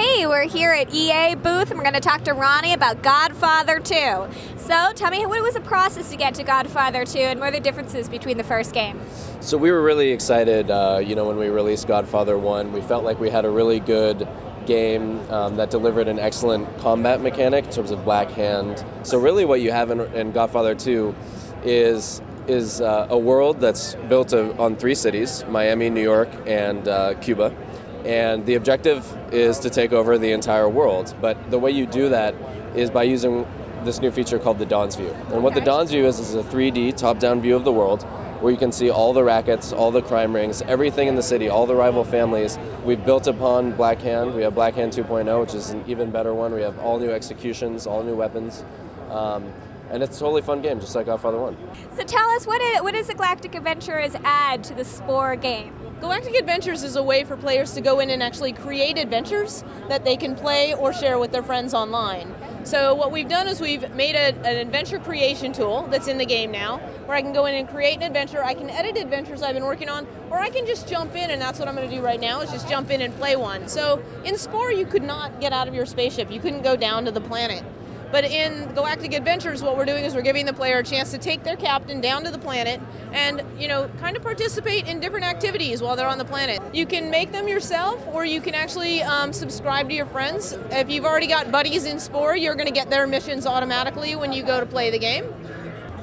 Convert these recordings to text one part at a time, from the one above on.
Hey, we're here at EA booth and we're going to talk to Ronnie about Godfather 2. So tell me, what was the process to get to Godfather 2 and what are the differences between the first game? So we were really excited, when we released Godfather 1. We felt like we had a really good game that delivered an excellent combat mechanic in terms of Black Hand. So really what you have in Godfather 2 is a world that's built on 3 cities, Miami, New York, and Cuba. And the objective is to take over the entire world. But the way you do that is by using this new feature called the Dawn's View. And what the Dawn's View is a 3D top-down view of the world where you can see all the rackets, all the crime rings, everything in the city, all the rival families. We've built upon Black Hand. We have Black Hand 2.0, which is an even better one. We have all new executions, all new weapons. And it's a totally fun game, just like Godfather 1. So tell us, what does the Galactic Adventures add to the Spore game? Galactic Adventures is a way for players to go in and actually create adventures that they can play or share with their friends online. So what we've done is we've made an adventure creation tool that's in the game now, where I can go in and create an adventure, I can edit adventures I've been working on, or I can just jump in, and that's what I'm going to do right now, is just jump in and play one. So in Spore you could not get out of your spaceship, you couldn't go down to the planet. But in Galactic Adventures, what we're doing is we're giving the player a chance to take their captain down to the planet and, kind of participate in different activities while they're on the planet. You can make them yourself, or you can actually subscribe to your friends. If you've already got buddies in Spore, you're going to get their missions automatically when you go to play the game.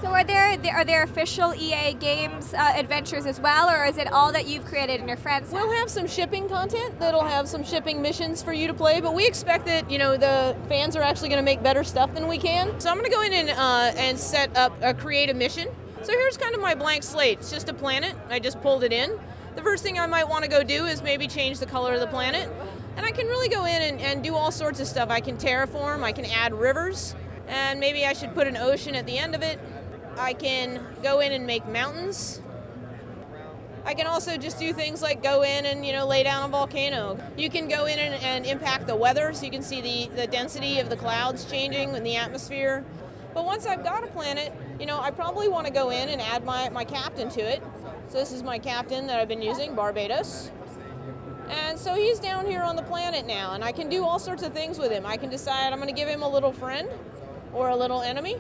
So are there official EA games adventures as well, or is it all that you've created and your friends have? We'll have some shipping content that'll have some shipping missions for you to play, but we expect that the fans are actually going to make better stuff than we can. So I'm going to go in and set up a creative mission. So here's kind of my blank slate. It's just a planet. I just pulled it in. The first thing I might want to go do is maybe change the color of the planet, and I can really go in and do all sorts of stuff. I can terraform. I can add rivers, and maybe I should put an ocean at the end of it. I can go in and make mountains. I can also just do things like go in and lay down a volcano. You can go in and impact the weather, so you can see the density of the clouds changing in the atmosphere. But once I've got a planet, I probably want to go in and add my captain to it. So this is my captain that I've been using, Barbados. And so he's down here on the planet now, and I can do all sorts of things with him. I can decide I'm going to give him a little friend or a little enemy.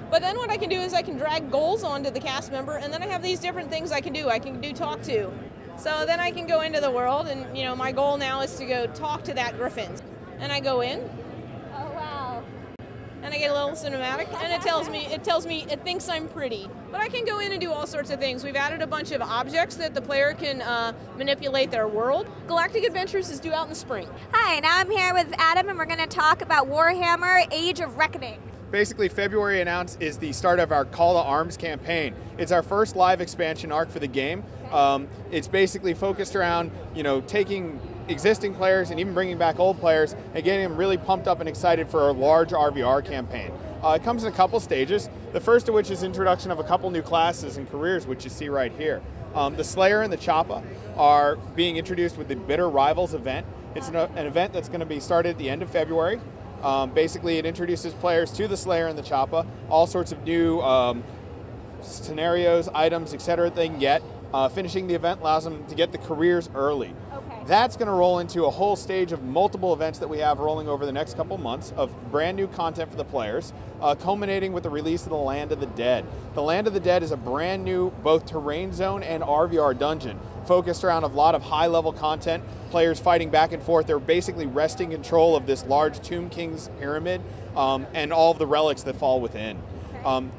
But then what I can do is I can drag goals onto the cast member, and then I have these different things I can do. I can do talk to. So then I can go into the world, and my goal now is to go talk to that griffin. And I go in. Oh wow. And I get a little cinematic, and it tells me it thinks I'm pretty. But I can go in and do all sorts of things. We've added a bunch of objects that the player can manipulate their world. Galactic Adventures is due out in the spring. Hi, now I'm here with Adam, and we're going to talk about Warhammer Age of Reckoning. Basically, February announced is the start of our Call to Arms campaign. It's our first live expansion arc for the game. It's basically focused around, taking existing players and even bringing back old players and getting them really pumped up and excited for a large RVR campaign. It comes in a couple stages, the first of which is introduction of a couple new classes and careers, which you see right here. The Slayer and the Choppa are being introduced with the Bitter Rivals event. It's an event that's going to be started at the end of February. Basically, it introduces players to the Slayer and the Choppa, all sorts of new scenarios, items, etc. they can get. Finishing the event allows them to get the careers early. Okay. That's going to roll into a whole stage of multiple events that we have rolling over the next couple months of brand new content for the players, culminating with the release of the Land of the Dead. The Land of the Dead is a brand new both terrain zone and RVR dungeon, focused around a lot of high-level content, players fighting back and forth. They're basically wresting control of this large Tomb King's pyramid and all of the relics that fall within.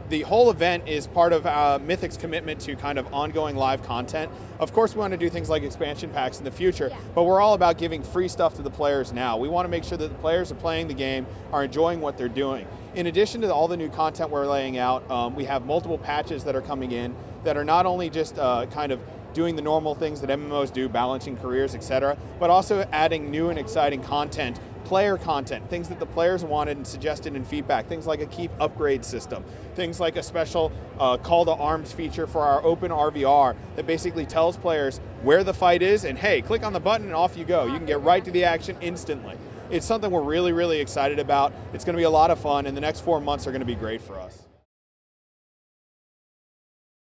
The whole event is part of Mythic's commitment to kind of ongoing live content. Of course, we want to do things like expansion packs in the future, but we're all about giving free stuff to the players now. We want to make sure that the players are playing the game, are enjoying what they're doing. In addition to all the new content we're laying out, we have multiple patches that are coming in that are not only just kind of doing the normal things that MMOs do, balancing careers, etc., but also adding new and exciting content, player content, things that the players wanted and suggested in feedback, things like a keep upgrade system, things like a special call to arms feature for our open RVR that basically tells players where the fight is and hey, click on the button and off you go. You can get right to the action instantly. It's something we're really, really excited about. It's going to be a lot of fun, and the next 4 months are going to be great for us.